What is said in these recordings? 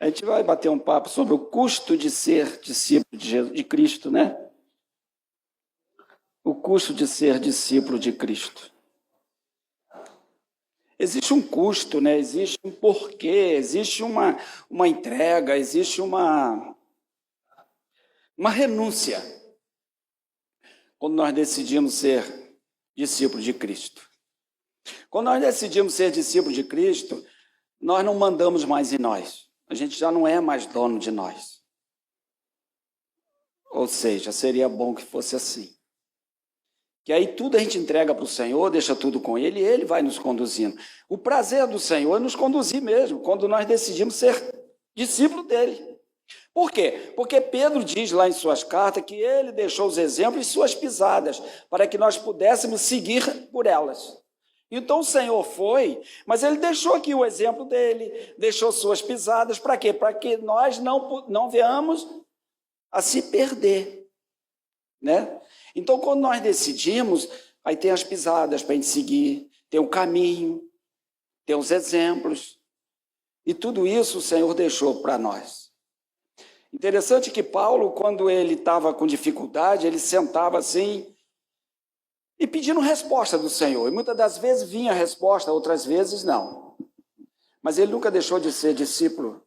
A gente vai bater um papo sobre o custo de ser discípulo de Cristo, né? O custo de ser discípulo de Cristo. Existe um custo, né? Existe um porquê, existe uma entrega, existe uma renúncia quando nós decidimos ser discípulo de Cristo. Quando nós decidimos ser discípulo de Cristo, nós não mandamos mais em nós. A gente já não é mais dono de nós. Ou seja, seria bom que fosse assim. Que aí tudo a gente entrega para o Senhor, deixa tudo com Ele e Ele vai nos conduzindo. O prazer do Senhor é nos conduzir mesmo, quando nós decidimos ser discípulo dEle. Por quê? Porque Pedro diz lá em suas cartas que Ele deixou os exemplos e suas pisadas, para que nós pudéssemos seguir por elas. Então o Senhor foi, mas Ele deixou aqui o exemplo dEle, deixou suas pisadas, para quê? Para que nós não venhamos a se perder, né? Então, quando nós decidimos, aí tem as pisadas para a gente seguir, tem o caminho, tem os exemplos, e tudo isso o Senhor deixou para nós. Interessante que Paulo, quando ele estava com dificuldade, ele sentava assim e pedindo resposta do Senhor, e muitas das vezes vinha a resposta, outras vezes não. Mas ele nunca deixou de ser discípulo,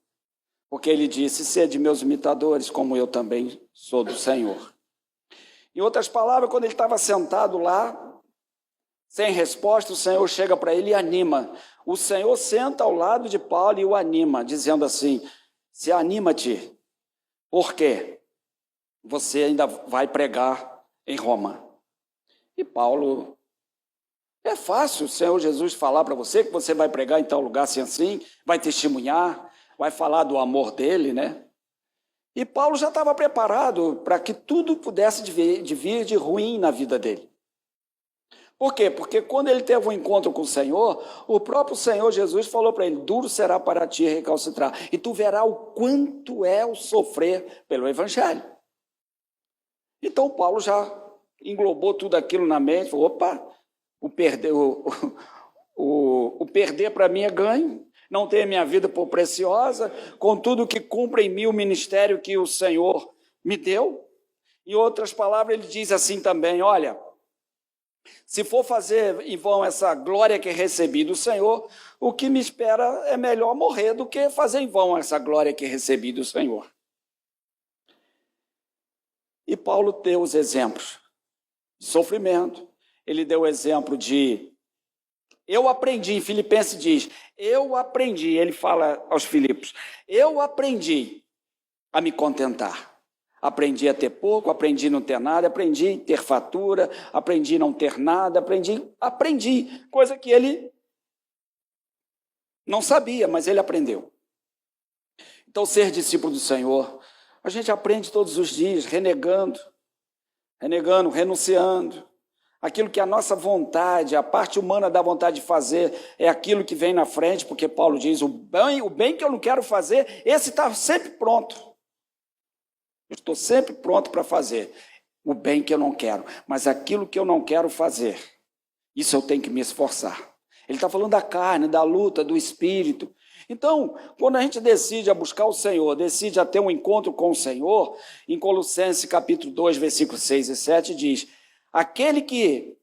porque ele disse: sede meus imitadores, como eu também sou do Senhor. Em outras palavras, quando ele estava sentado lá, sem resposta, o Senhor chega para ele e anima. O Senhor senta ao lado de Paulo e o anima, dizendo assim: se anima-te, porque você ainda vai pregar em Roma. E Paulo, é fácil o Senhor Jesus falar para você que você vai pregar em tal lugar assim, vai testemunhar, vai falar do amor dele, né? E Paulo já estava preparado para que tudo pudesse vir de ruim na vida dele. Por quê? Porque quando ele teve um encontro com o Senhor, o próprio Senhor Jesus falou para ele: duro será para ti recalcitrar, e tu verás o quanto é o sofrer pelo Evangelho. Então Paulo já englobou tudo aquilo na mente, falou: opa, o perder para mim é ganho. Não tenho minha vida por preciosa, com tudo que cumpre em mim o ministério que o Senhor me deu. Em outras palavras, ele diz assim também: olha, se for fazer em vão essa glória que recebi do Senhor, o que me espera é melhor morrer do que fazer em vão essa glória que recebi do Senhor. E Paulo deu os exemplos de sofrimento, ele deu o exemplo de... Eu aprendi, em Filipenses diz, eu aprendi, ele fala aos Filipos, eu aprendi a me contentar. Aprendi a ter pouco, aprendi a não ter nada, aprendi a ter fatura, aprendi a não ter nada, aprendi, coisa que ele não sabia, mas ele aprendeu. Então, ser discípulo do Senhor, a gente aprende todos os dias, renegando, renunciando. Aquilo que a nossa vontade, a parte humana da vontade de fazer, é aquilo que vem na frente, porque Paulo diz, o bem que eu não quero fazer, esse está sempre pronto. Eu estou sempre pronto para fazer o bem que eu não quero, mas aquilo que eu não quero fazer, isso eu tenho que me esforçar. Ele está falando da carne, da luta, do espírito. Então, quando a gente decide a buscar o Senhor, decide a ter um encontro com o Senhor, em Colossenses capítulo 2, versículos 6 e 7, diz... Aquele que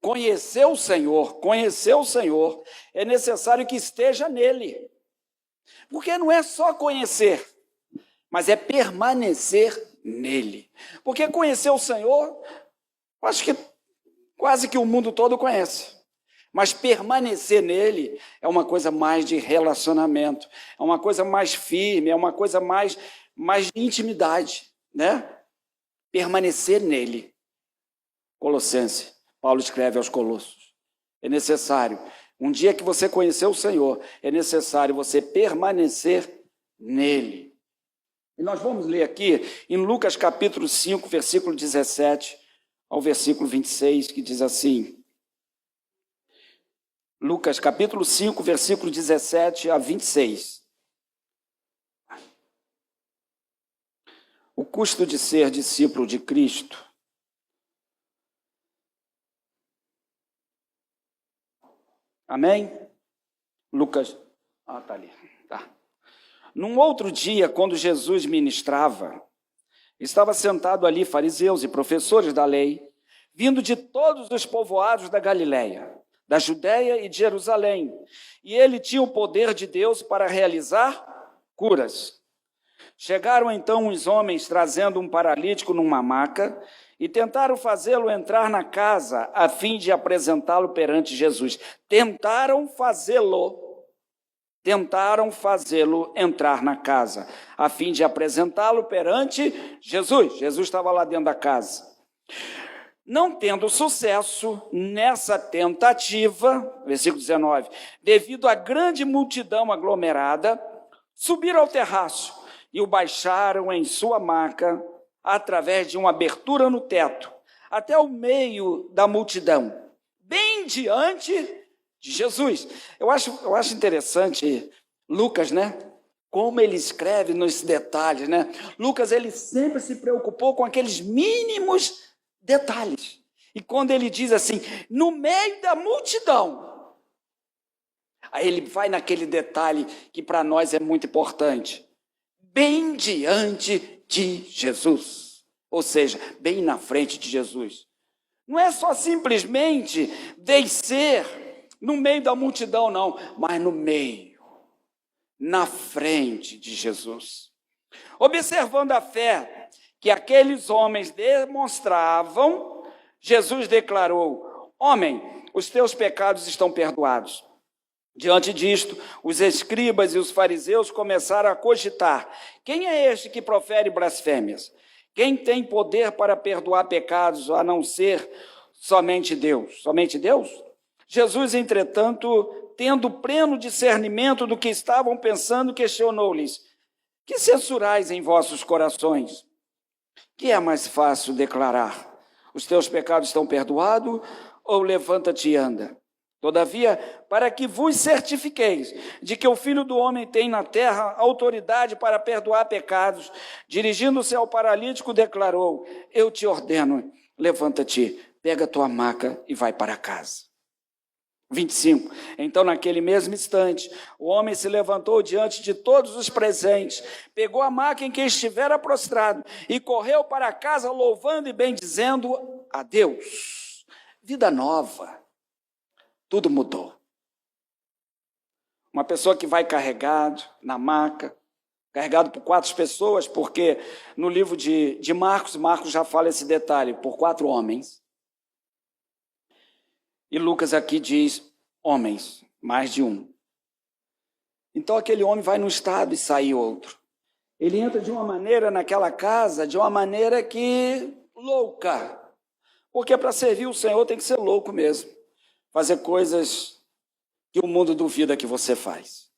conheceu o Senhor, é necessário que esteja nele. Porque não é só conhecer, mas é permanecer nele. Porque conhecer o Senhor, acho que quase que o mundo todo conhece. Mas permanecer nele é uma coisa mais de relacionamento, é uma coisa mais firme, é uma coisa mais de intimidade, né? Permanecer nele. Colossenses, Paulo escreve aos Colossos, é necessário, um dia que você conhecer o Senhor, é necessário você permanecer nele. E nós vamos ler aqui em Lucas capítulo 5, versículo 17 ao versículo 26, que diz assim, Lucas capítulo 5, versículo 17 a 26. O custo de ser discípulo de Cristo. Amém? Lucas, tá ali, tá. Num outro dia, quando Jesus ministrava, estava sentado ali fariseus e professores da lei, vindo de todos os povoados da Galiléia, da Judéia e de Jerusalém. E ele tinha o poder de Deus para realizar curas. Chegaram então uns homens trazendo um paralítico numa maca e tentaram fazê-lo entrar na casa a fim de apresentá-lo perante Jesus. Tentaram fazê-lo entrar na casa a fim de apresentá-lo perante Jesus. Jesus estava lá dentro da casa. Não tendo sucesso nessa tentativa, versículo 19, devido à grande multidão aglomerada, subiram ao terraço e o baixaram em sua maca através de uma abertura no teto, até o meio da multidão, bem diante de Jesus. Eu acho interessante Lucas, né? Como ele escreve nos detalhes, né? Lucas, ele sempre se preocupou com aqueles mínimos detalhes. E quando ele diz assim, no meio da multidão, aí ele vai naquele detalhe que para nós é muito importante. Bem diante de Jesus. Ou seja, bem na frente de Jesus. Não é só simplesmente descer no meio da multidão, não, mas no meio, na frente de Jesus. Observando a fé que aqueles homens demonstravam, Jesus declarou: homem, os teus pecados estão perdoados. Diante disto, os escribas e os fariseus começaram a cogitar: quem é este que profere blasfêmias? Quem tem poder para perdoar pecados, a não ser somente Deus? Somente Deus? Jesus, entretanto, tendo pleno discernimento do que estavam pensando, questionou-lhes: que censurais em vossos corações? Que é mais fácil declarar: os teus pecados estão perdoados, ou levanta-te e anda? Todavia, para que vos certifiqueis de que o Filho do Homem tem na terra autoridade para perdoar pecados, dirigindo-se ao paralítico, declarou: eu te ordeno, levanta-te, pega a tua maca e vai para casa. 25. Então, naquele mesmo instante, o homem se levantou diante de todos os presentes, pegou a maca em que estivera prostrado e correu para casa louvando e bendizendo a Deus. Vida nova. Tudo mudou. Uma pessoa que vai carregado na maca, carregado por 4 pessoas, porque no livro de Marcos já fala esse detalhe, por 4 homens. E Lucas aqui diz homens, mais de um. Então aquele homem vai num estado e sai outro. Ele entra de uma maneira naquela casa, de uma maneira que louca. Porque para servir o Senhor tem que ser louco mesmo. Fazer coisas que o mundo duvida que você faz.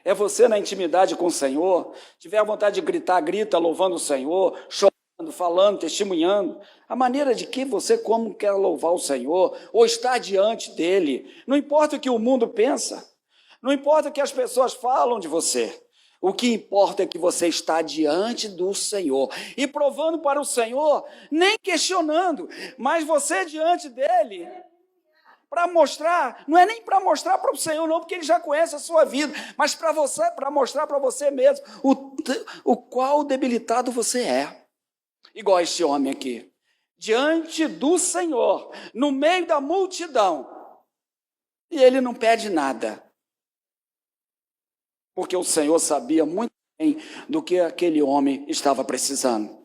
É você na intimidade com o Senhor, tiver a vontade de gritar, grita, louvando o Senhor, chorando, falando, testemunhando. A maneira de que você como quer louvar o Senhor, ou estar diante dele. Não importa o que o mundo pensa, não importa o que as pessoas falam de você. O que importa é que você está diante do Senhor e provando para o Senhor, nem questionando, mas você diante dele, para mostrar, não é nem para mostrar para o Senhor não, porque ele já conhece a sua vida, mas para você, para mostrar para você mesmo o qual debilitado você é. Igual este homem aqui, diante do Senhor, no meio da multidão, e ele não pede nada, porque o Senhor sabia muito bem do que aquele homem estava precisando.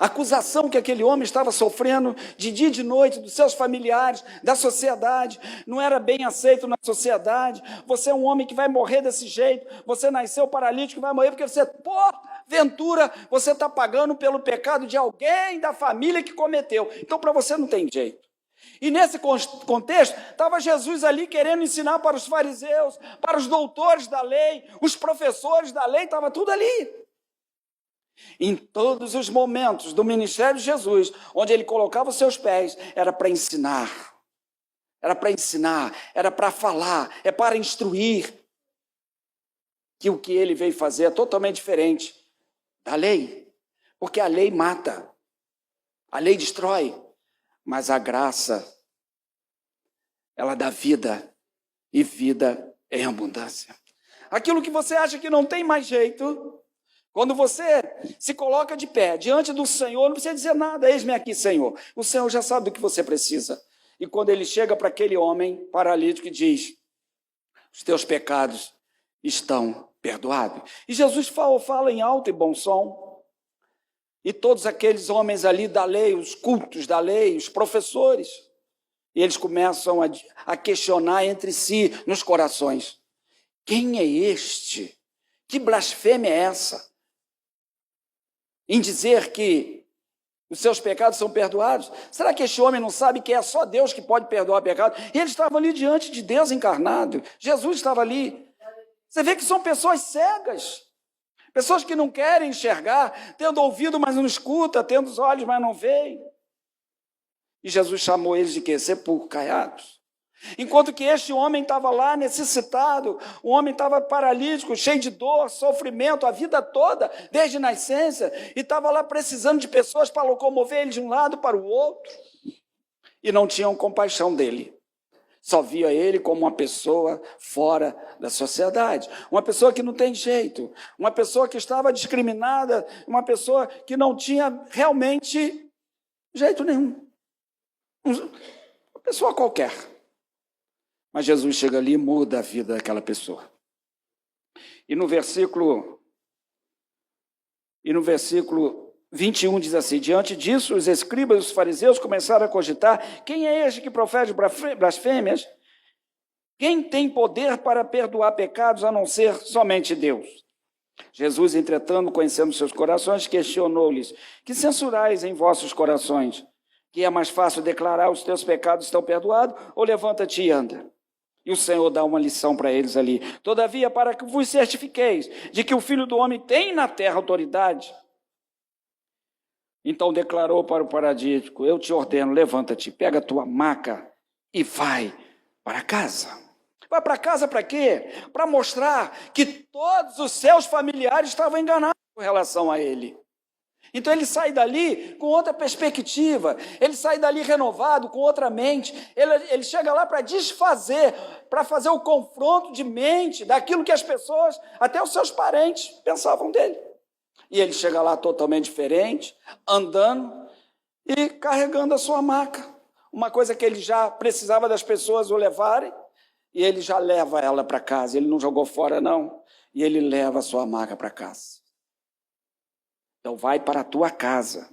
A acusação que aquele homem estava sofrendo de dia e de noite dos seus familiares, da sociedade, não era bem aceito na sociedade. Você é um homem que vai morrer desse jeito, você nasceu paralítico, vai morrer porque você, porventura, você está pagando pelo pecado de alguém da família que cometeu. Então, para você não tem jeito. E nesse contexto, estava Jesus ali querendo ensinar para os fariseus, para os doutores da lei, os professores da lei, estava tudo ali. Em todos os momentos do ministério de Jesus, onde ele colocava os seus pés, era para ensinar, era para falar, é para instruir, que o que ele veio fazer é totalmente diferente da lei, porque a lei mata, a lei destrói, mas a graça, ela dá vida, e vida em abundância. aquilo que você acha que não tem mais jeito, quando você se coloca de pé diante do Senhor, não precisa dizer nada, eis-me aqui, Senhor. O Senhor já sabe do que você precisa. E quando ele chega para aquele homem paralítico e diz, os teus pecados estão perdoados. E Jesus fala em alto e bom som. E todos aqueles homens ali da lei, os cultos da lei, os professores, e eles começam a questionar entre si nos corações. Quem é este? Que blasfêmia é essa? Em dizer que os seus pecados são perdoados? Será que este homem não sabe que é só Deus que pode perdoar pecado? E eles estavam ali diante de Deus encarnado. Jesus estava ali. Você vê que são pessoas cegas. Pessoas que não querem enxergar, tendo ouvido, mas não escuta, tendo os olhos, mas não veem. E Jesus chamou eles de quê? Sepulcros caiados. Enquanto que este homem estava lá necessitado, o homem estava paralítico, cheio de dor, sofrimento, a vida toda, desde nascença, e estava lá precisando de pessoas para locomover ele de um lado para o outro, e não tinham compaixão dele. Só via ele como uma pessoa fora da sociedade, uma pessoa que não tem jeito, uma pessoa que estava discriminada, uma pessoa que não tinha realmente jeito nenhum, uma pessoa qualquer. Mas Jesus chega ali e muda a vida daquela pessoa. E no versículo 21 diz assim, diante disso, os escribas e os fariseus começaram a cogitar, quem é este que profere blasfêmias? Quem tem poder para perdoar pecados a não ser somente Deus? Jesus, entretanto, conhecendo seus corações, questionou-lhes, que censurais em vossos corações? Que é mais fácil declarar os teus pecados estão perdoados ou levanta-te e anda? E o Senhor dá uma lição para eles ali. Todavia, para que vos certifiqueis de que o Filho do Homem tem na terra autoridade. Então declarou para o paralítico, eu te ordeno, levanta-te, pega a tua maca e vai para casa. Vai para casa para quê? Para mostrar que todos os seus familiares estavam enganados com relação a ele. Então ele sai dali com outra perspectiva, ele sai dali renovado, com outra mente, ele chega lá para desfazer, para fazer o confronto de mente daquilo que as pessoas, até os seus parentes, pensavam dele. E ele chega lá totalmente diferente, andando e carregando a sua maca, uma coisa que ele já precisava das pessoas o levarem, e ele já leva ela para casa, ele não jogou fora não, e ele leva a sua maca para casa. Então vai para a tua casa.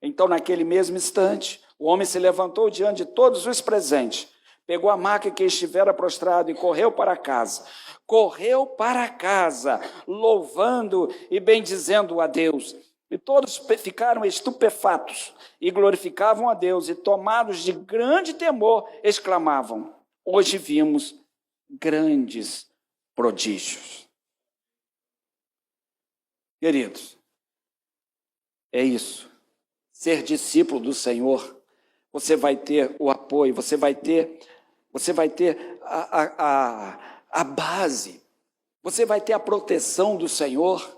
Então naquele mesmo instante, o homem se levantou diante de todos os presentes, pegou a maca que estivera prostrado e correu para casa. Correu para casa, louvando e bendizendo a Deus. E todos ficaram estupefatos e glorificavam a Deus, e tomados de grande temor, exclamavam, hoje vimos grandes prodígios. Queridos, é isso. Ser discípulo do Senhor, você vai ter o apoio, você vai ter a base, você vai ter a proteção do Senhor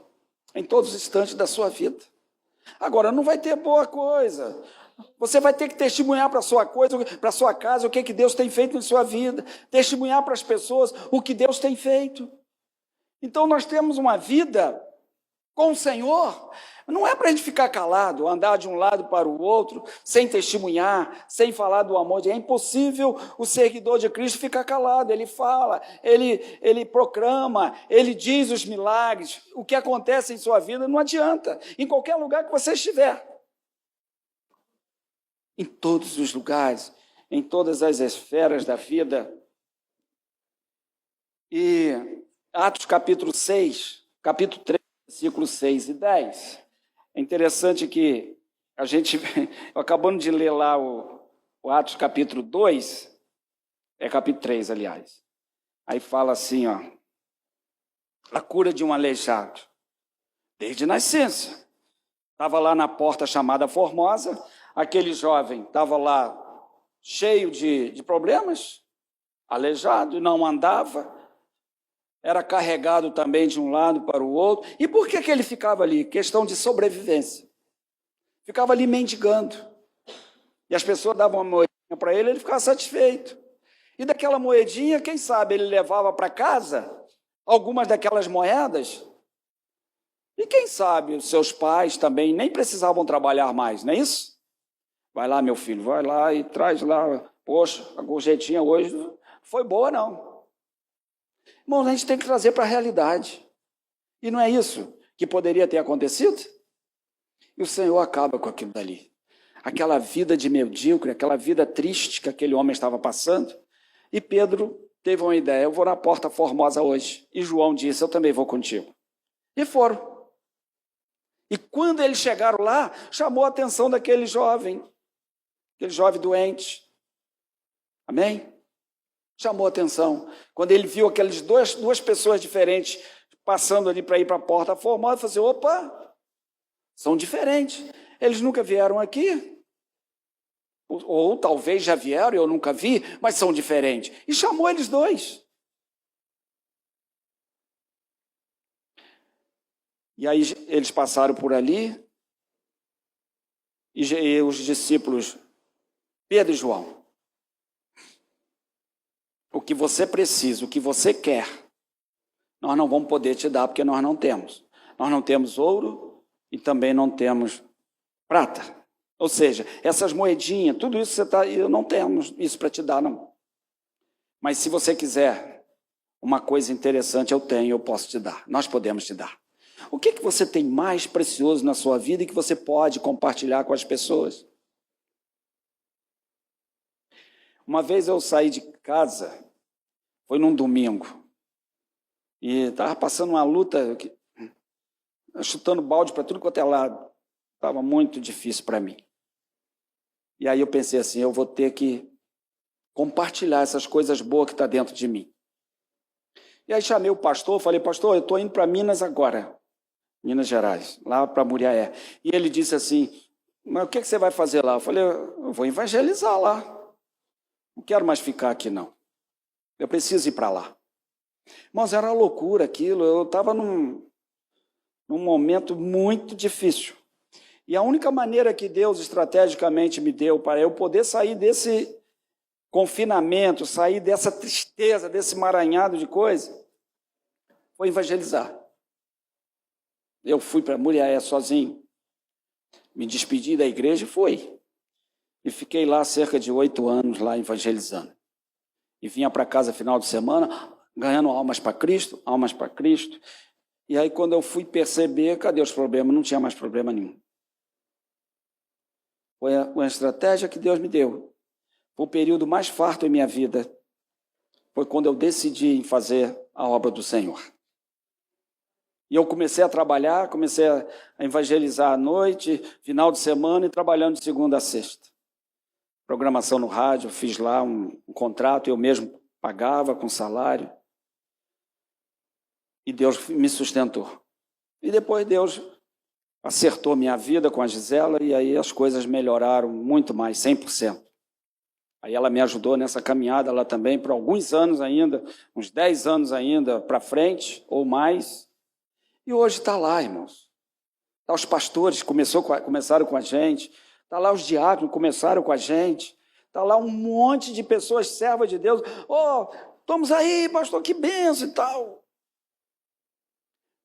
em todos os instantes da sua vida. Agora, não vai ter boa coisa. Você vai ter que testemunhar para a sua casa, o que Deus tem feito em sua vida, testemunhar para as pessoas o que Deus tem feito. Então, nós temos uma vida com o Senhor, não é para a gente ficar calado, andar de um lado para o outro, sem testemunhar, sem falar do amor. É impossível o seguidor de Cristo ficar calado. Ele fala, ele proclama, ele diz os milagres. O que acontece em sua vida não adianta, em qualquer lugar que você estiver. Em todos os lugares, em todas as esferas da vida. E Atos capítulo 6, capítulo 3, versículos 6 e 10. É interessante que a gente, acabando de ler lá o Atos capítulo 2, é capítulo 3, aliás. Aí fala assim, ó, a cura de um aleijado, desde nascença. Estava lá na porta chamada Formosa, aquele jovem estava lá cheio de problemas, aleijado, não andava, era carregado também de um lado para o outro. E por que ele ficava ali? Questão de sobrevivência. Ficava ali mendigando. E as pessoas davam uma moedinha para ele, ele ficava satisfeito. E daquela moedinha, quem sabe ele levava para casa algumas daquelas moedas. E quem sabe os seus pais também nem precisavam trabalhar mais, não é isso? Vai lá, meu filho, vai lá e traz lá. Poxa, a gorjetinha hoje foi boa, não. Irmãos, a gente tem que trazer para a realidade. E não é isso que poderia ter acontecido? E o Senhor acaba com aquilo dali. Aquela vida de medíocre, aquela vida triste que aquele homem estava passando. E Pedro teve uma ideia: eu vou na Porta Formosa hoje. E João disse: eu também vou contigo. E foram. E quando eles chegaram lá, chamou a atenção daquele jovem doente. Amém? Chamou a atenção. Quando ele viu aquelas duas pessoas diferentes passando ali para ir para a Porta Formosa, ele falou assim: opa, são diferentes. Eles nunca vieram aqui. Ou talvez já vieram, eu nunca vi, mas são diferentes. E chamou eles dois. E aí eles passaram por ali, e os discípulos, Pedro e João, o que você precisa, o que você quer, nós não vamos poder te dar, porque nós não temos. Nós não temos ouro e também não temos prata. Ou seja, essas moedinhas, tudo isso eu não temos isso para te dar, não. Mas se você quiser uma coisa interessante, eu posso te dar. Nós podemos te dar. O que você tem mais precioso na sua vida e que você pode compartilhar com as pessoas? Uma vez eu saí de casa, foi num domingo, e estava passando uma luta, chutando balde para tudo quanto é lado. Estava muito difícil para mim. E aí eu pensei assim: eu vou ter que compartilhar essas coisas boas que estão dentro de mim. E aí chamei o pastor, falei: pastor, eu estou indo para Minas agora. Minas Gerais, lá para Muriaé. E ele disse assim: mas o que você vai fazer lá? Eu falei: eu vou evangelizar lá. Não quero mais ficar aqui, não. Eu preciso ir para lá. Mas era uma loucura aquilo. Eu estava num momento muito difícil. E a única maneira que Deus estrategicamente me deu para eu poder sair desse confinamento, sair dessa tristeza, desse emaranhado de coisa, foi evangelizar. Eu fui para Muriaé sozinho, me despedi da igreja e fui. E fiquei lá cerca de 8 anos, lá evangelizando. E vinha para casa final de semana, ganhando almas para Cristo. E aí quando eu fui perceber, cadê os problemas? Não tinha mais problema nenhum. Foi uma estratégia que Deus me deu. Foi o período mais farto em minha vida. Foi quando eu decidi fazer a obra do Senhor. E eu comecei a trabalhar, comecei a evangelizar à noite, final de semana e trabalhando de segunda a sexta. Programação no rádio, fiz lá um contrato, eu mesmo pagava com salário. E Deus me sustentou. E depois Deus acertou minha vida com a Gisela e aí as coisas melhoraram muito mais, 100%. Aí ela me ajudou nessa caminhada lá também por alguns anos ainda, uns 10 anos ainda para frente ou mais. E hoje está lá, irmãos. Está os pastores que começaram com a gente. Está lá os diáconos que começaram com a gente. Está lá um monte de pessoas servas de Deus. Estamos aí, pastor, que benção e tal.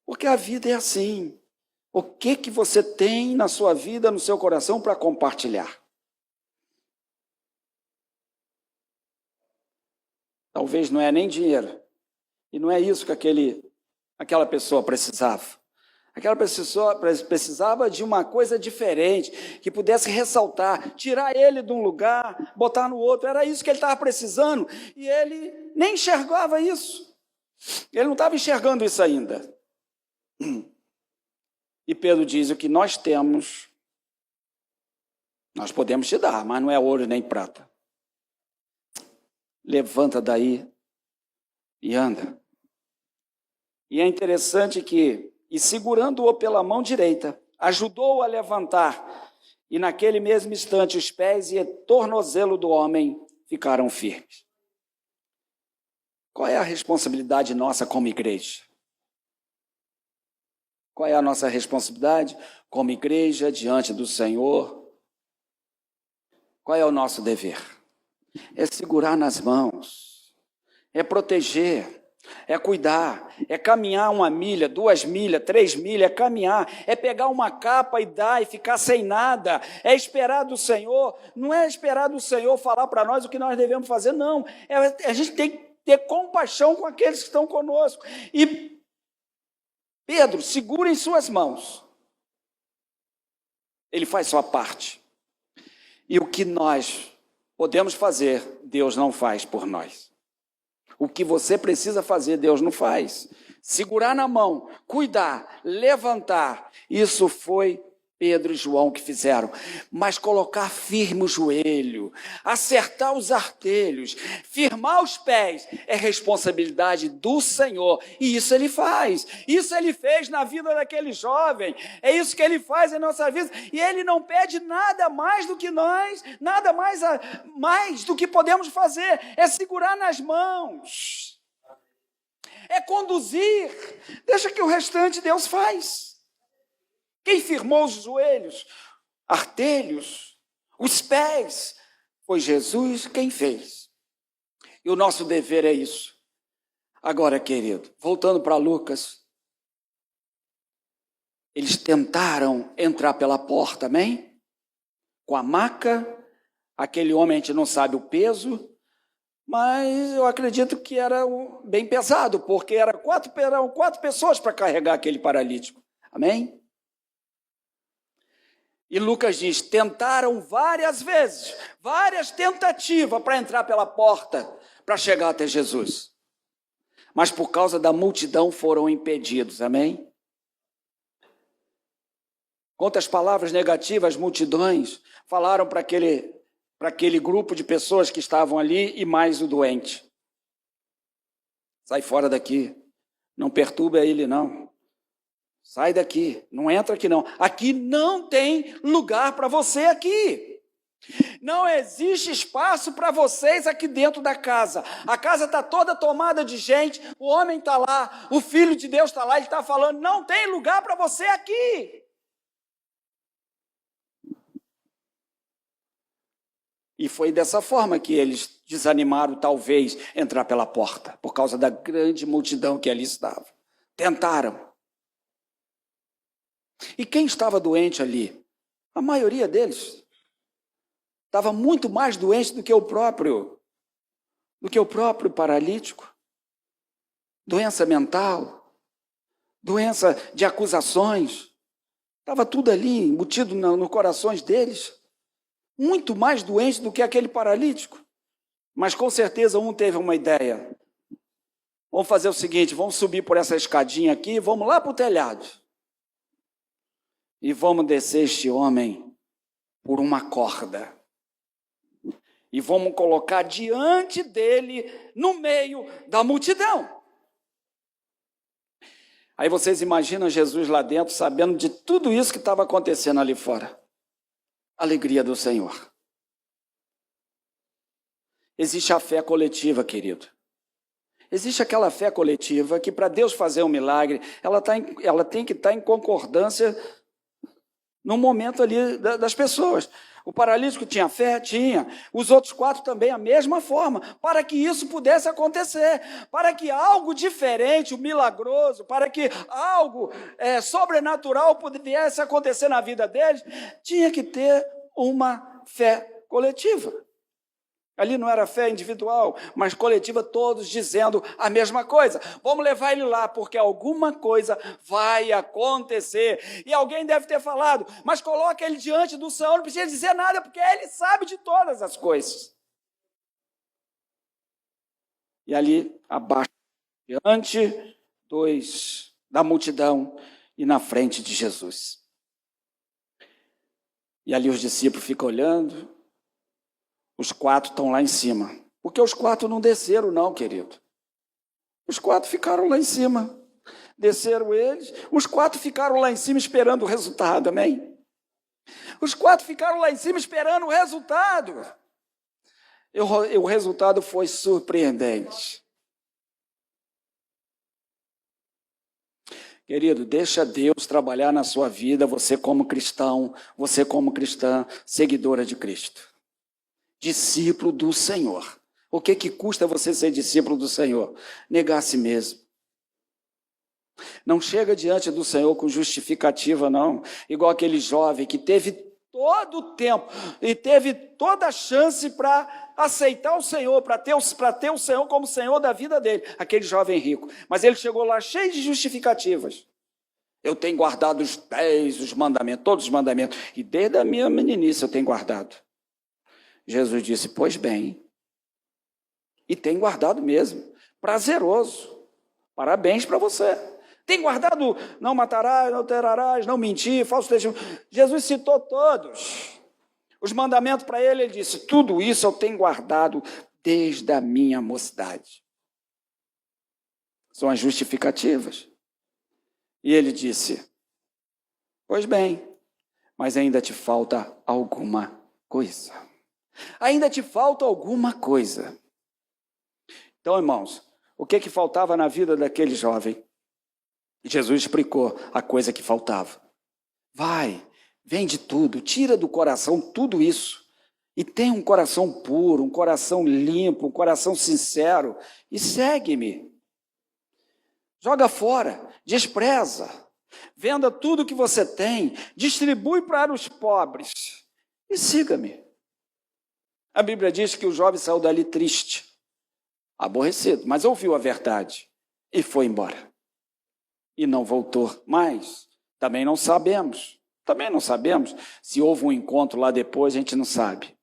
Porque a vida é assim. O que você tem na sua vida, no seu coração, para compartilhar? Talvez não é nem dinheiro. E não é isso que aquela pessoa precisava. Aquela pessoa precisava de uma coisa diferente, que pudesse ressaltar, tirar ele de um lugar, botar no outro. Era isso que ele estava precisando. E ele nem enxergava isso. Ele não estava enxergando isso ainda. E Pedro diz: o que nós temos, nós podemos te dar, mas não é ouro nem prata. Levanta daí e anda. E é interessante que, e segurando-o pela mão direita, ajudou-o a levantar, e naquele mesmo instante os pés e tornozelo do homem ficaram firmes. Qual é a responsabilidade nossa como igreja? Qual é a nossa responsabilidade como igreja diante do Senhor? Qual é o nosso dever? é segurar nas mãos, é proteger, é cuidar, é caminhar 1 milha, 2 milhas, 3 milhas, é caminhar, é pegar uma capa e dar e ficar sem nada, é esperar do Senhor. Não é esperar do Senhor falar para nós o que nós devemos fazer, não. A gente tem que ter compaixão com aqueles que estão conosco. E Pedro, segura em suas mãos. Ele faz sua parte. E o que nós podemos fazer, Deus não faz por nós. O que você precisa fazer, Deus não faz. Segurar na mão, cuidar, levantar. Isso foi Pedro e João que fizeram. Mas colocar firme o joelho, acertar os artelhos, firmar os pés, é responsabilidade do Senhor. E isso Ele faz. Isso Ele fez na vida daquele jovem. É isso que Ele faz em nossa vida. E Ele não pede nada mais do que nós, nada mais do que podemos fazer. É segurar nas mãos. É conduzir. Deixa que o restante Deus faz. Quem firmou os joelhos, artelhos, os pés, foi Jesus quem fez. E o nosso dever é isso. Agora, querido, voltando para Lucas, eles tentaram entrar pela porta, amém? Com a maca, aquele homem a gente não sabe o peso, mas eu acredito que era bem pesado, porque eram 4 pessoas para carregar aquele paralítico, amém? E Lucas diz, tentaram várias vezes, várias tentativas para entrar pela porta, para chegar até Jesus. Mas por causa da multidão foram impedidos, amém? Quantas palavras negativas, multidões, falaram para aquele grupo de pessoas que estavam ali e mais o doente. Sai fora daqui, não perturba ele não. Sai daqui, não entra aqui não. Aqui não tem lugar para você aqui. Não existe espaço para vocês aqui dentro da casa. A casa está toda tomada de gente, o homem está lá, o Filho de Deus está lá, ele está falando, não tem lugar para você aqui. E foi dessa forma que eles desanimaram, talvez, entrar pela porta, por causa da grande multidão que ali estava. Tentaram. E quem estava doente ali? A maioria deles estava muito mais doente do que o próprio paralítico. Doença mental, doença de acusações, estava tudo ali embutido nos corações deles. Muito mais doente do que aquele paralítico. Mas com certeza um teve uma ideia. Vamos fazer o seguinte, vamos subir por essa escadinha aqui, vamos lá para o telhado. E vamos descer este homem por uma corda. E vamos colocar diante dele, no meio da multidão. Aí vocês imaginam Jesus lá dentro, sabendo de tudo isso que estava acontecendo ali fora. Alegria do Senhor. Existe a fé coletiva, querido. Existe aquela fé coletiva que para Deus fazer um milagre, ela tem que estar em concordância no momento ali das pessoas. O paralítico tinha fé? Tinha. Os outros 4 também, a mesma forma, para que isso pudesse acontecer, para que algo diferente, o milagroso, para que algo sobrenatural pudesse acontecer na vida deles, tinha que ter uma fé coletiva. Ali não era fé individual, mas coletiva, todos dizendo a mesma coisa. Vamos levar ele lá, porque alguma coisa vai acontecer. E alguém deve ter falado, mas coloca ele diante do Senhor, não precisa dizer nada, porque ele sabe de todas as coisas. E ali, abaixo, diante da multidão e na frente de Jesus. E ali os discípulos ficam olhando. Os 4 estão lá em cima. Porque os 4 não desceram não, querido. Os 4 ficaram lá em cima. Desceram eles. Os 4 ficaram lá em cima esperando o resultado, amém? Os 4 ficaram lá em cima esperando o resultado. E o resultado foi surpreendente. Querido, deixa Deus trabalhar na sua vida, você como cristão, você como cristã, seguidora de Cristo. discípulo do Senhor. O que custa você ser discípulo do Senhor? Negar a si mesmo. Não chega diante do Senhor com justificativa, não. Igual aquele jovem que teve todo o tempo e teve toda a chance para aceitar o Senhor, para ter o Senhor como Senhor da vida dele, aquele jovem rico. Mas ele chegou lá cheio de justificativas. Eu tenho guardado os mandamentos, todos os mandamentos, e desde a minha meninice eu tenho guardado. Jesus disse, pois bem, e tem guardado mesmo, prazeroso, parabéns para você. Tem guardado, não matarás, não terarás, não mentir, falso testemunho. Jesus citou todos os mandamentos para ele, ele disse, tudo isso eu tenho guardado desde a minha mocidade. São as justificativas. E ele disse, pois bem, mas ainda te falta alguma coisa. Ainda te falta alguma coisa. Então, irmãos, o que faltava na vida daquele jovem? Jesus explicou a coisa que faltava. Vai, vende tudo, tira do coração tudo isso. E tenha um coração puro, um coração limpo, um coração sincero. E segue-me. Joga fora, despreza, venda tudo que você tem, distribui para os pobres e siga-me. A Bíblia diz que o jovem saiu dali triste, aborrecido, mas ouviu a verdade e foi embora. E não voltou mais. Também não sabemos se houve um encontro lá depois, a gente não sabe.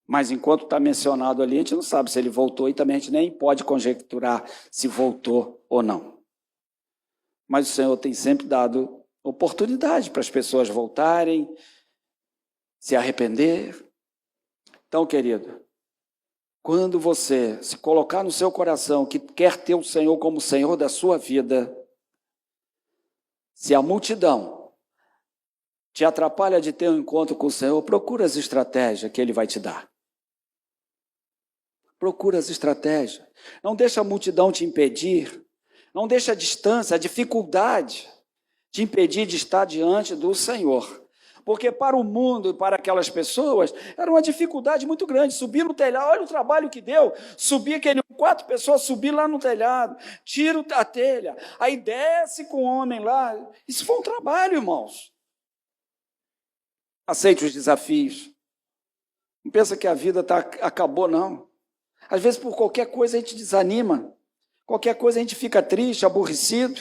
Mas enquanto está mencionado ali, a gente não sabe se ele voltou e também a gente nem pode conjecturar se voltou ou não. Mas o Senhor tem sempre dado oportunidade para as pessoas voltarem, se arrepender. Então, querido, quando você se colocar no seu coração que quer ter o Senhor como Senhor da sua vida, se a multidão te atrapalha de ter um encontro com o Senhor, procura as estratégias que Ele vai te dar. Procura as estratégias. Não deixa a multidão te impedir. Não deixa a distância, a dificuldade te impedir de estar diante do Senhor. Porque para o mundo e para aquelas pessoas, era uma dificuldade muito grande. Subir no telhado, olha o trabalho que deu. Subir 4 pessoas, subir lá no telhado, tira a telha, aí desce com o homem lá. Isso foi um trabalho, irmãos. Aceite os desafios. Não pensa que a vida acabou, não. Às vezes, por qualquer coisa, a gente desanima. Qualquer coisa, a gente fica triste, aborrecido.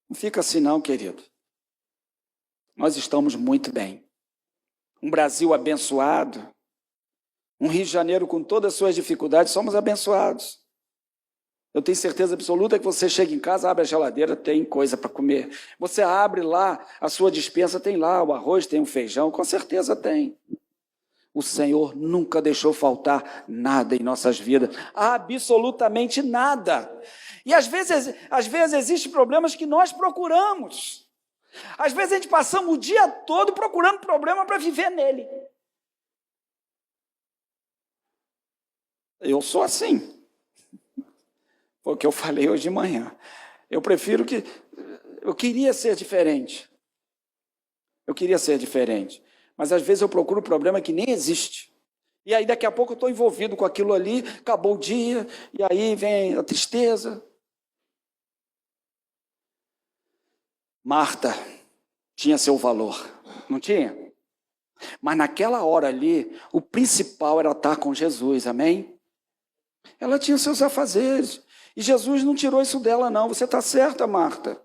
Não fica assim, não, querido. Nós estamos muito bem. Um Brasil abençoado. Um Rio de Janeiro com todas as suas dificuldades, somos abençoados. Eu tenho certeza absoluta que você chega em casa, abre a geladeira, tem coisa para comer. Você abre lá, a sua despensa tem lá o arroz, tem o feijão, com certeza tem. O Senhor nunca deixou faltar nada em nossas vidas, absolutamente nada. E às vezes existem problemas que nós procuramos. Às vezes a gente passamos o dia todo procurando problema para viver nele. Eu sou assim. Foi o que eu falei hoje de manhã. Eu queria ser diferente. Mas às vezes eu procuro um problema que nem existe. E aí daqui a pouco eu estou envolvido com aquilo ali, acabou o dia, e aí vem a tristeza. Marta tinha seu valor, não tinha? Mas naquela hora ali, o principal era estar com Jesus, amém? Ela tinha seus afazeres. E Jesus não tirou isso dela, não. Você está certa, Marta.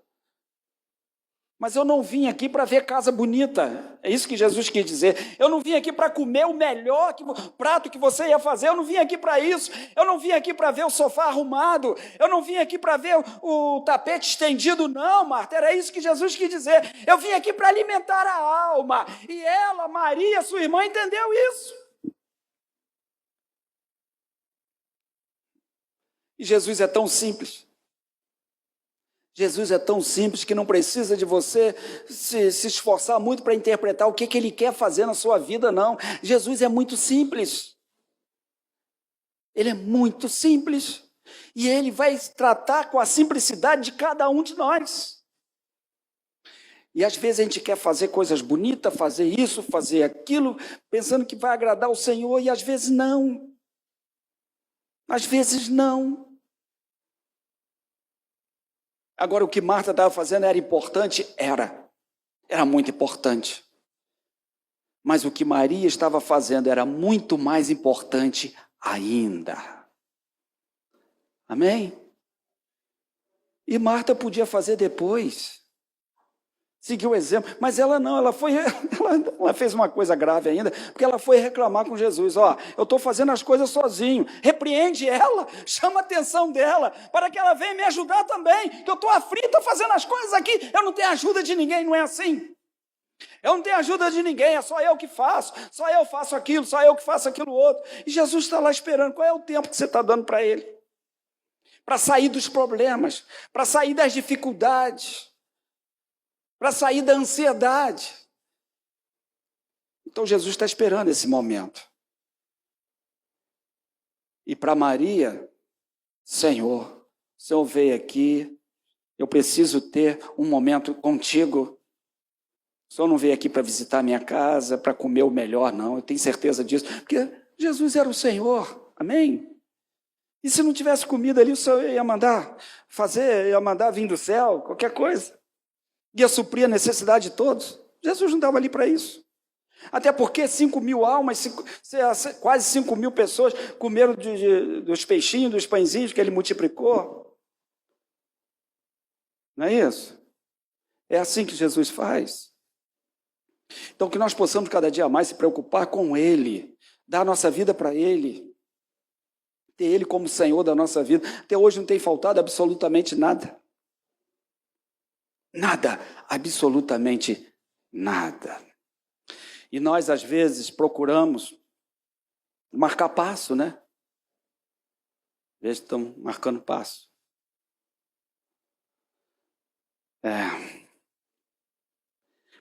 Mas eu não vim aqui para ver casa bonita. É isso que Jesus quis dizer. Eu não vim aqui para comer o melhor prato que você ia fazer. Eu não vim aqui para isso. Eu não vim aqui para ver o sofá arrumado. Eu não vim aqui para ver o tapete estendido, não, Marta. Era isso que Jesus quis dizer. Eu vim aqui para alimentar a alma. E ela, Maria, sua irmã, entendeu isso. E Jesus é tão simples. Jesus é tão simples que não precisa de você se esforçar muito para interpretar o que Ele quer fazer na sua vida, não. Jesus é muito simples. Ele é muito simples. E Ele vai tratar com a simplicidade de cada um de nós. E às vezes a gente quer fazer coisas bonitas, fazer isso, fazer aquilo, pensando que vai agradar o Senhor, e às vezes não. Às vezes não. Agora, o que Marta estava fazendo era importante? Era muito importante. Mas o que Maria estava fazendo era muito mais importante ainda. Amém? E Marta podia fazer depois. Seguiu o exemplo. Mas ela não, ela fez uma coisa grave ainda, porque ela foi reclamar com Jesus. Eu estou fazendo as coisas sozinho. Repreende ela, chama a atenção dela, para que ela venha me ajudar também, que eu estou aflita fazendo as coisas aqui. Eu não tenho ajuda de ninguém, não é assim? Eu não tenho ajuda de ninguém, é só eu que faço. Só eu faço aquilo, só eu que faço aquilo outro. E Jesus está lá esperando. Qual é o tempo que você está dando para ele? Para sair dos problemas, para sair das dificuldades, para sair da ansiedade. Então Jesus está esperando esse momento. E para Maria, Senhor, o Senhor veio aqui, eu preciso ter um momento contigo. O Senhor não veio aqui para visitar a minha casa, para comer o melhor, não. Eu tenho certeza disso. Porque Jesus era o Senhor. Amém? E se não tivesse comida ali, o Senhor ia mandar fazer, ia mandar vir do céu, qualquer coisa. Ia suprir a necessidade de todos. Jesus não estava ali para isso. Até porque 5.000 almas, quase 5.000 pessoas comeram dos peixinhos, dos pãezinhos que ele multiplicou. Não é isso? É assim que Jesus faz. Então, que nós possamos cada dia mais se preocupar com Ele, dar a nossa vida para Ele, ter Ele como Senhor da nossa vida. Até hoje não tem faltado absolutamente nada. Nada, absolutamente nada. E nós, às vezes, procuramos marcar passo, né? Veja, estão marcando passo.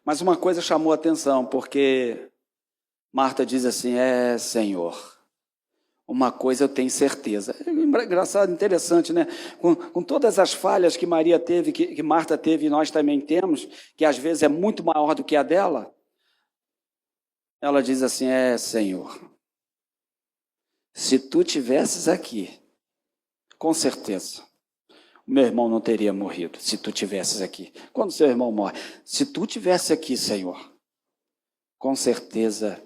Mas uma coisa chamou a atenção, porque Marta diz assim, Senhor, uma coisa eu tenho certeza. Engraçado, interessante, né? Com todas as falhas que Maria teve, que Marta teve e nós também temos, que às vezes é muito maior do que a dela, ela diz assim, Senhor, se tu tivesses aqui, com certeza, o meu irmão não teria morrido, se tu tivesses aqui. Quando seu irmão morre, se tu tivesse aqui, Senhor, com certeza,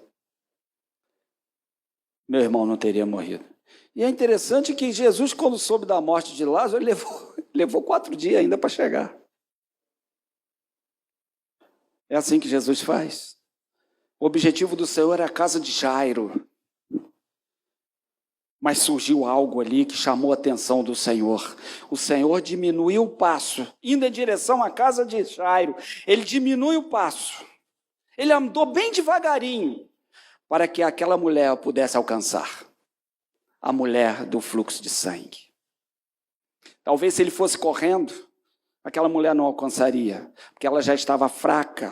meu irmão não teria morrido. E é interessante que Jesus, quando soube da morte de Lázaro, ele levou 4 dias ainda para chegar. É assim que Jesus faz. O objetivo do Senhor era a casa de Jairo. Mas surgiu algo ali que chamou a atenção do Senhor. O Senhor diminuiu o passo, indo em direção à casa de Jairo. Ele diminui o passo. Ele andou bem devagarinho para que aquela mulher pudesse alcançar. A mulher do fluxo de sangue. Talvez se ele fosse correndo, aquela mulher não alcançaria, porque ela já estava fraca.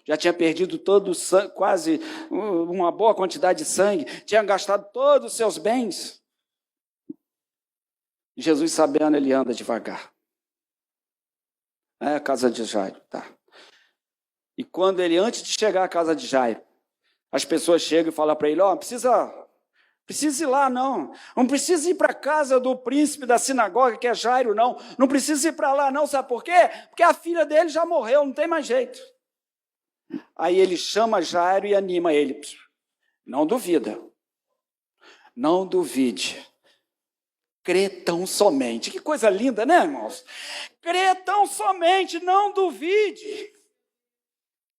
Já tinha perdido todo o sangue, quase uma boa quantidade de sangue, tinha gastado todos os seus bens. Jesus, sabendo, ele anda devagar. É a casa de Jairo, tá. E quando ele, antes de chegar à casa de Jairo, as pessoas chegam e falam para ele, precisa ir lá, não precisa ir para a casa do príncipe da sinagoga, que é Jairo, não precisa ir para lá, não, sabe por quê? Porque a filha dele já morreu, não tem mais jeito. Aí ele chama Jairo e anima ele. Não duvida. Não duvide. Crê tão somente. Que coisa linda, né, irmãos? Crê tão somente, não duvide.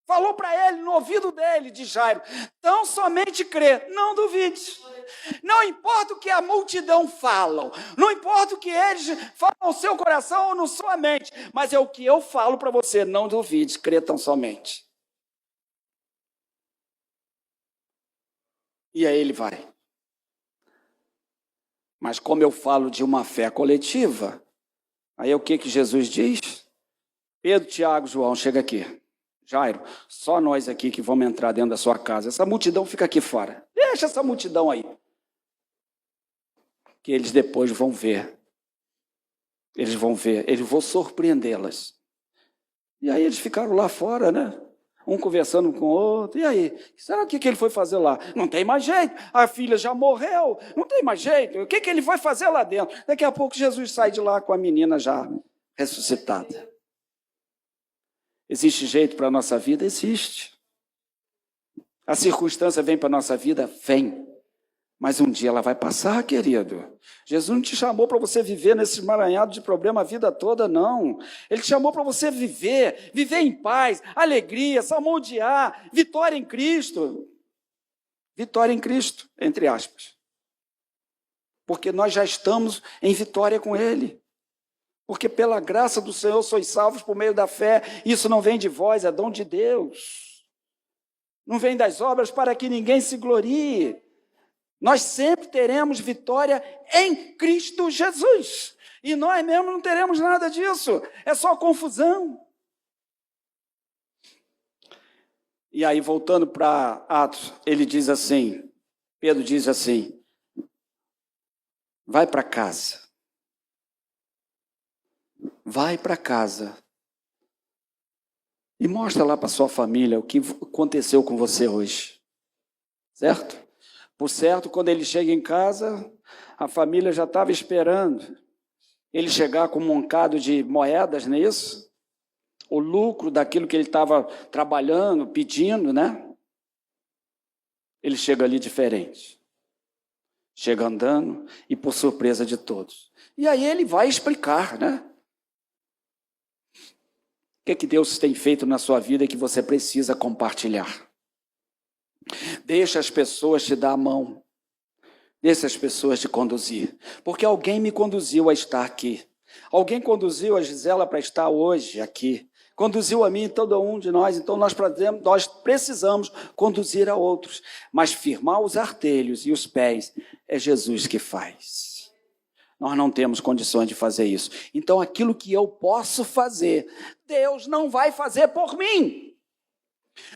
Falou para ele, no ouvido dele, de Jairo, tão somente crê, não duvide. Não importa o que a multidão fala, não importa o que eles falam no seu coração ou na sua mente, mas é o que eu falo para você, não duvide, crê tão somente. E aí ele vai. Mas como eu falo de uma fé coletiva, aí o que Jesus diz? Pedro, Tiago, João, chega aqui. Jairo, só nós aqui que vamos entrar dentro da sua casa. Essa multidão fica aqui fora. Deixa essa multidão aí. Que eles depois vão ver. Eles vão surpreendê-las. E aí eles ficaram lá fora, né? Um conversando com o outro. E aí? Será que ele foi fazer lá? Não tem mais jeito. A filha já morreu. Não tem mais jeito. O que ele vai fazer lá dentro? Daqui a pouco Jesus sai de lá com a menina já ressuscitada. Existe jeito para a nossa vida? Existe. A circunstância vem para a nossa vida? Vem. Mas um dia ela vai passar, querido. Jesus não te chamou para você viver nesse emaranhado de problema a vida toda, não. Ele te chamou para você viver em paz, alegria, salmodiar, vitória em Cristo. Vitória em Cristo, entre aspas. Porque nós já estamos em vitória com Ele. Porque pela graça do Senhor sois salvos por meio da fé. Isso não vem de vós, é dom de Deus. Não vem das obras para que ninguém se glorie. Nós sempre teremos vitória em Cristo Jesus. E nós mesmos não teremos nada disso. É só confusão. E aí, voltando para Atos, ele diz assim, Pedro diz assim, vai para casa. Vai para casa. E mostra lá para sua família o que aconteceu com você hoje. Certo? Por certo, quando ele chega em casa, a família já estava esperando ele chegar com um moncado de moedas, não é isso? O lucro daquilo que ele estava trabalhando, pedindo, né? Ele chega ali diferente. Chega andando e por surpresa de todos. E aí ele vai explicar, né? O que Deus tem feito na sua vida que você precisa compartilhar. Deixa as pessoas te dar a mão. Deixa as pessoas te conduzir. Porque alguém me conduziu a estar aqui. Alguém conduziu a Gisela para estar hoje aqui. Conduziu a mim e todo um de nós. Então nós precisamos conduzir a outros. Mas firmar os artelhos e os pés é Jesus que faz. Nós não temos condições de fazer isso. Então aquilo que eu posso fazer, Deus não vai fazer por mim.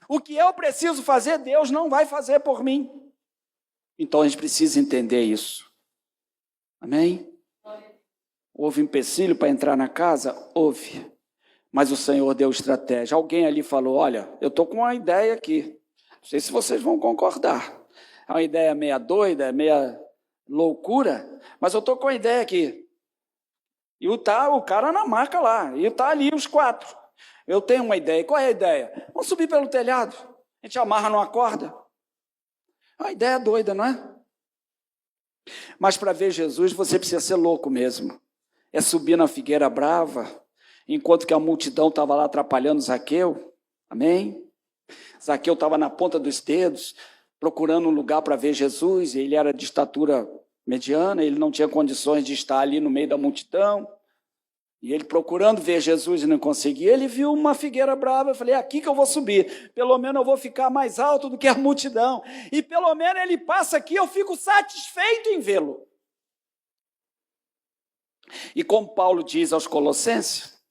O que eu preciso fazer, Deus não vai fazer por mim. Então a gente precisa entender isso. Amém? Houve empecilho para entrar na casa? Houve. Mas o Senhor deu estratégia. Alguém ali falou, olha, eu estou com uma ideia aqui. Não sei se vocês vão concordar. É uma ideia meia doida, meia loucura, mas eu estou com uma ideia aqui. E o cara na marca lá, e está ali os 4. Eu tenho uma ideia. Qual é a ideia? Vamos subir pelo telhado. A gente amarra numa corda. É uma ideia doida, não é? Mas para ver Jesus, você precisa ser louco mesmo. É subir na figueira brava, enquanto que a multidão estava lá atrapalhando Zaqueu. Amém? Zaqueu estava na ponta dos dedos, procurando um lugar para ver Jesus. Ele era de estatura mediana, ele não tinha condições de estar ali no meio da multidão. E ele procurando ver Jesus e não conseguia, ele viu uma figueira brava. Eu falei, é aqui que eu vou subir. Pelo menos eu vou ficar mais alto do que a multidão. E pelo menos ele passa aqui, eu fico satisfeito em vê-lo. E como Paulo diz aos Colossenses,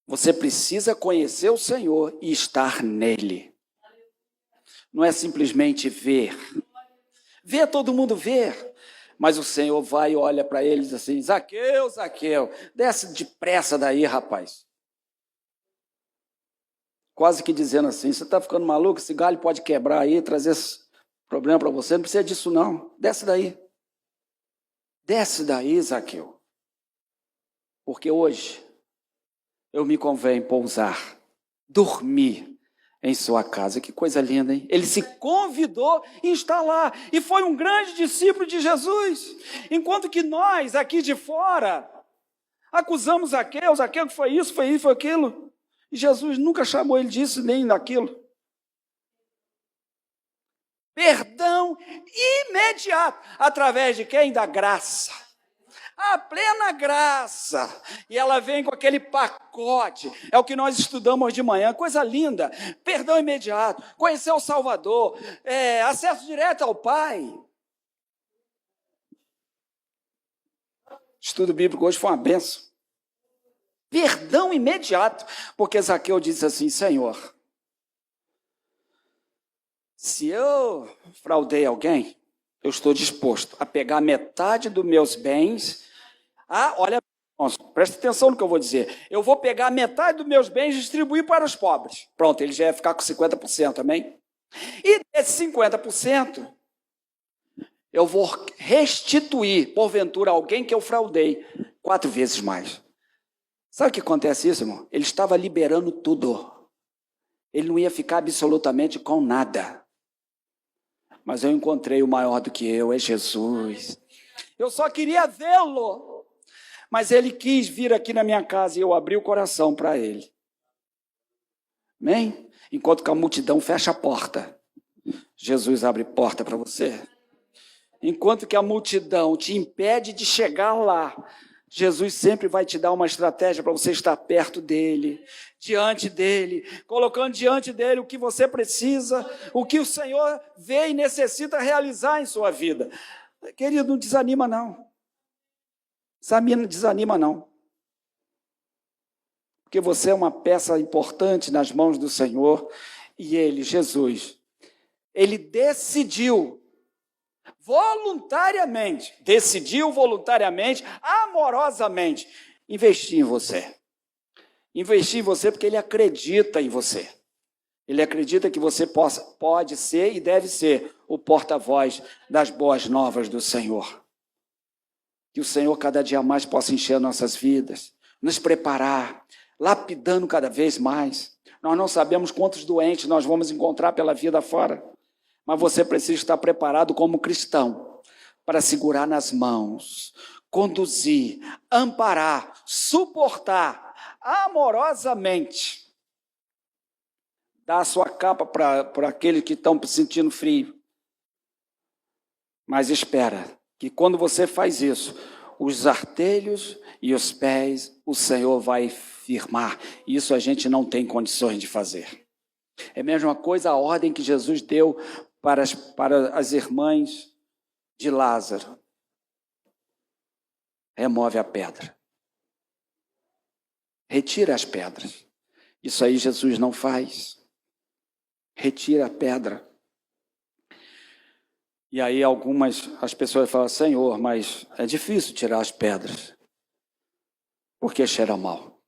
você precisa conhecer o Senhor e estar nele. Não é simplesmente ver. Ver, todo mundo ver. Mas o Senhor vai e olha para ele e diz assim, Zaqueu, Zaqueu, desce depressa daí, rapaz. Quase que dizendo assim, você está ficando maluco? Esse galho pode quebrar aí, trazer esse problema para você. Não precisa disso não, desce daí. Desce daí, Zaqueu. Porque hoje eu me convém pousar, dormir em sua casa. Que coisa linda, hein? Ele se convidou em estar lá. E foi um grande discípulo de Jesus. Enquanto que nós, aqui de fora, acusamos Zaqueu que foi isso, foi aquilo. E Jesus nunca chamou ele disso, nem daquilo. Perdão imediato. Através de quem? Da graça. A plena graça, e ela vem com aquele pacote, é o que nós estudamos hoje de manhã, coisa linda, perdão imediato, conhecer o Salvador, acesso direto ao Pai. Estudo bíblico hoje foi uma benção. Perdão imediato, porque Zaqueu disse assim, Senhor, se eu fraudei alguém, eu estou disposto a pegar metade dos meus bens. Olha, Nossa, presta atenção no que eu vou dizer. Eu vou pegar metade dos meus bens e distribuir para os pobres. Pronto, ele já ia ficar com 50%, amém? E desses 50%, eu vou restituir, porventura, alguém que eu fraudei 4 vezes mais. Sabe o que acontece isso, irmão? Ele estava liberando tudo. Ele não ia ficar absolutamente com nada. Mas eu encontrei o maior do que eu, é Jesus. Eu só queria vê-lo. Mas ele quis vir aqui na minha casa e eu abri o coração para ele. Amém? Enquanto que a multidão fecha a porta, Jesus abre porta para você. Enquanto que a multidão te impede de chegar lá, Jesus sempre vai te dar uma estratégia para você estar perto dele, diante dele, colocando diante dele o que você precisa, o que o Senhor vê e necessita realizar em sua vida. Querido, não desanima não. Desanima não. Porque você é uma peça importante nas mãos do Senhor e ele, Jesus, ele decidiu voluntariamente, amorosamente, investir em você. Investir em você porque ele acredita em você. Ele acredita que você pode ser e deve ser o porta-voz das boas novas do Senhor. Que o Senhor cada dia mais possa encher nossas vidas, nos preparar, lapidando cada vez mais. Nós não sabemos quantos doentes nós vamos encontrar pela vida fora. Mas você precisa estar preparado como cristão para segurar nas mãos, conduzir, amparar, suportar amorosamente. Dar a sua capa para aqueles que estão sentindo frio. Mas espera que quando você faz isso, os artelhos e os pés, o Senhor vai firmar. Isso a gente não tem condições de fazer. É a mesma coisa a ordem que Jesus deu para as irmãs de Lázaro. Remove a pedra. Retira as pedras. Isso aí Jesus não faz. Retira a pedra. E aí as pessoas falam, Senhor, mas é difícil tirar as pedras. Porque cheira mal.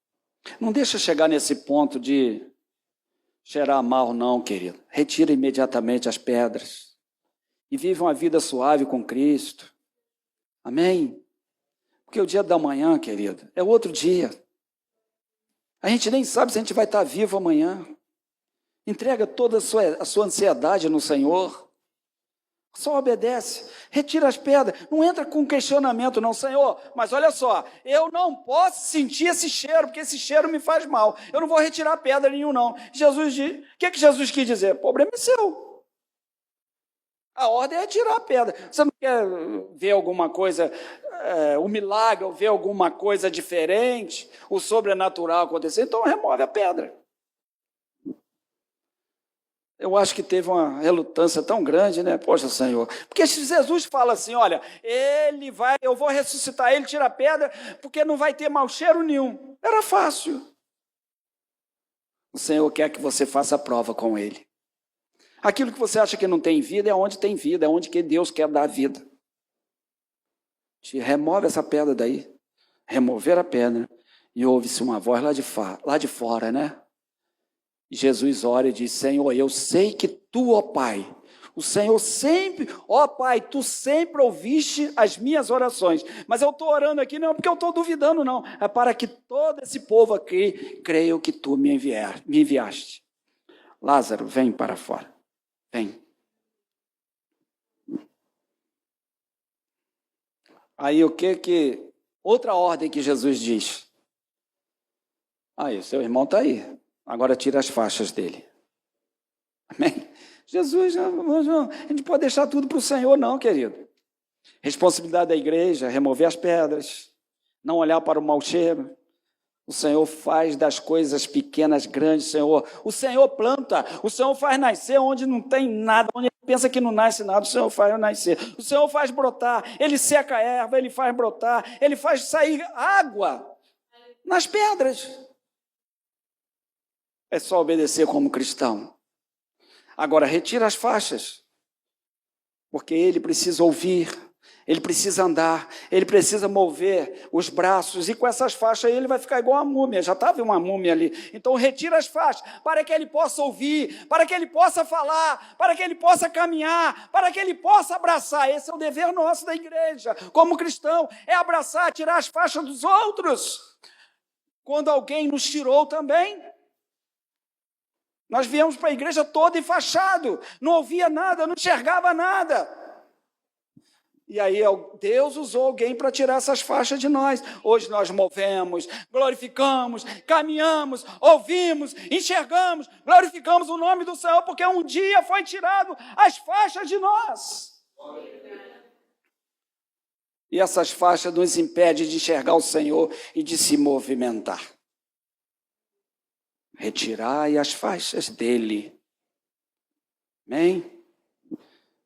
Não deixa chegar nesse ponto de cheirar mal, não, querido. Retira imediatamente as pedras. E viva uma vida suave com Cristo. Amém? Porque o dia da manhã, querido, é outro dia. A gente nem sabe se a gente vai estar vivo amanhã. Entrega toda a sua ansiedade no Senhor. Só obedece, retira as pedras, não entra com questionamento não, Senhor, mas olha só, eu não posso sentir esse cheiro, porque esse cheiro me faz mal, eu não vou retirar pedra nenhuma não. Jesus diz, o que Jesus quis dizer? O problema é seu. A ordem é tirar a pedra. Você não quer ver alguma coisa, um milagre, ou ver alguma coisa diferente, o sobrenatural acontecer, então remove a pedra. Eu acho que teve uma relutância tão grande, né? Poxa, Senhor. Porque se Jesus fala assim, olha, eu vou ressuscitar ele, tira a pedra, porque não vai ter mau cheiro nenhum. Era fácil. O Senhor quer que você faça a prova com ele. Aquilo que você acha que não tem vida é onde tem vida, é onde que Deus quer dar vida. Remove essa pedra daí. Remover a pedra e ouve-se uma voz lá de fora, né? Jesus ora e diz, Senhor, eu sei que tu, ó Pai, o Senhor sempre, ó Pai, tu sempre ouviste as minhas orações, mas eu estou orando aqui não porque eu estou duvidando não, é para que todo esse povo aqui creia que tu me enviaste. Lázaro, vem para fora, vem. Aí outra ordem que Jesus diz, aí, seu irmão está aí. Agora tira as faixas dele. Amém? Jesus, não, a gente pode deixar tudo para o Senhor, não, querido. Responsabilidade da igreja, remover as pedras, não olhar para o mau cheiro. O Senhor faz das coisas pequenas grandes, o Senhor planta, o Senhor faz nascer onde não tem nada, onde pensa que não nasce nada, o Senhor faz nascer. O Senhor faz brotar, Ele seca a erva, Ele faz brotar, Ele faz sair água nas pedras. É só obedecer como cristão. Agora, retira as faixas, porque ele precisa ouvir, Ele precisa andar, ele precisa mover os braços, e com essas faixas ele vai ficar igual a múmia, já estava uma múmia ali. Então retira as faixas, para que ele possa ouvir, para que ele possa falar, para que ele possa caminhar, para que ele possa abraçar. Esse é o dever nosso da igreja, como cristão, é abraçar, tirar as faixas dos outros. Quando alguém nos tirou também, nós viemos para a igreja todo enfaixado, não ouvia nada, não enxergava nada. E aí Deus usou alguém para tirar essas faixas de nós. Hoje nós movemos, glorificamos, caminhamos, ouvimos, enxergamos, glorificamos o nome do Senhor, porque um dia foi tirado as faixas de nós. E essas faixas nos impedem de enxergar o Senhor e de se movimentar. Retirai as faixas dele. Amém?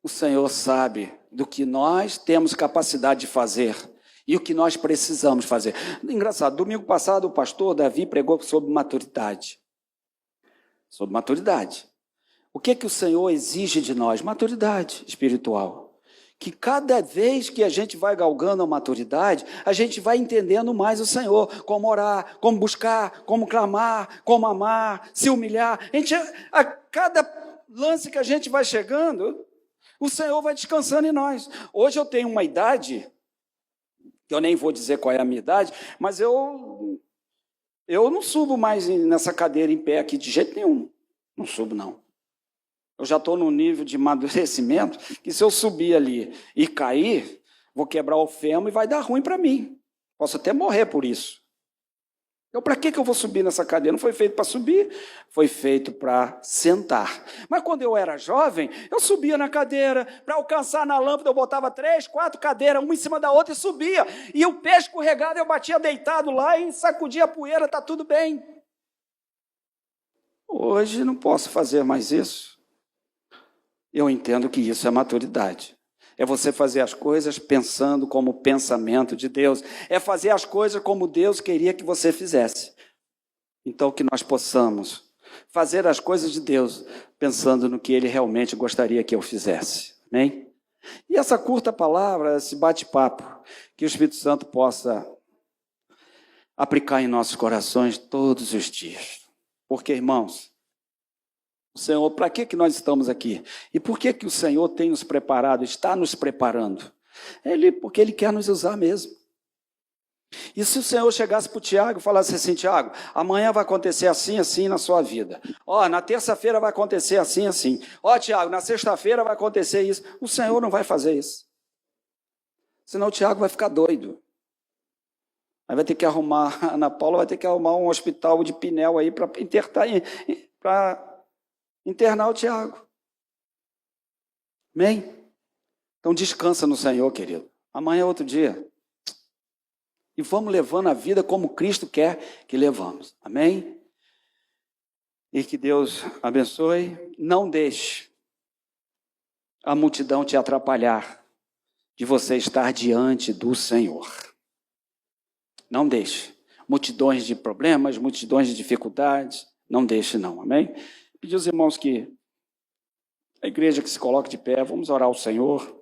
O Senhor sabe do que nós temos capacidade de fazer e o que nós precisamos fazer. Engraçado, domingo passado o pastor Davi pregou sobre maturidade. Sobre maturidade. O que o Senhor exige de nós? Maturidade espiritual. Que cada vez que a gente vai galgando a maturidade, a gente vai entendendo mais o Senhor, como orar, como buscar, como clamar, como amar, se humilhar. A cada lance que a gente vai chegando, o Senhor vai descansando em nós. Hoje eu tenho uma idade, que eu nem vou dizer qual é a minha idade, mas eu não subo mais nessa cadeira em pé aqui de jeito nenhum. Não subo, não. Eu já estou num nível de amadurecimento que se eu subir ali e cair, vou quebrar o fêmur e vai dar ruim para mim. Posso até morrer por isso. Então, para que eu vou subir nessa cadeira? Não foi feito para subir, foi feito para sentar. Mas quando eu era jovem, eu subia na cadeira, para alcançar na lâmpada, eu botava 3, 4 cadeiras, uma em cima da outra e subia. E o pé escorregado, eu batia deitado lá e sacudia a poeira, está tudo bem. Hoje não posso fazer mais isso. Eu entendo que isso é maturidade. É você fazer as coisas pensando como o pensamento de Deus. É fazer as coisas como Deus queria que você fizesse. Então, que nós possamos fazer as coisas de Deus pensando no que Ele realmente gostaria que eu fizesse. Amém? E essa curta palavra, esse bate-papo, que o Espírito Santo possa aplicar em nossos corações todos os dias. Porque, irmãos, o Senhor, para que nós estamos aqui? E por que o Senhor tem nos preparado, está nos preparando? Porque Ele quer nos usar mesmo. E se o Senhor chegasse para o Tiago e falasse assim, Tiago, amanhã vai acontecer assim, assim na sua vida. Na terça-feira vai acontecer assim, assim. Tiago, na sexta-feira vai acontecer isso. O Senhor não vai fazer isso. Senão o Tiago vai ficar doido. Aí vai ter que arrumar, a Ana Paula vai ter que arrumar um hospital de Pinel aí para internar o Tiago. Amém? Então descansa no Senhor, querido. Amanhã é outro dia. E vamos levando a vida como Cristo quer que levamos. Amém? E que Deus abençoe. Não deixe a multidão te atrapalhar de você estar diante do Senhor. Não deixe. Multidões de problemas, multidões de dificuldades. Não deixe não. Amém? Pedir aos irmãos que a igreja que se coloque de pé, vamos orar ao Senhor.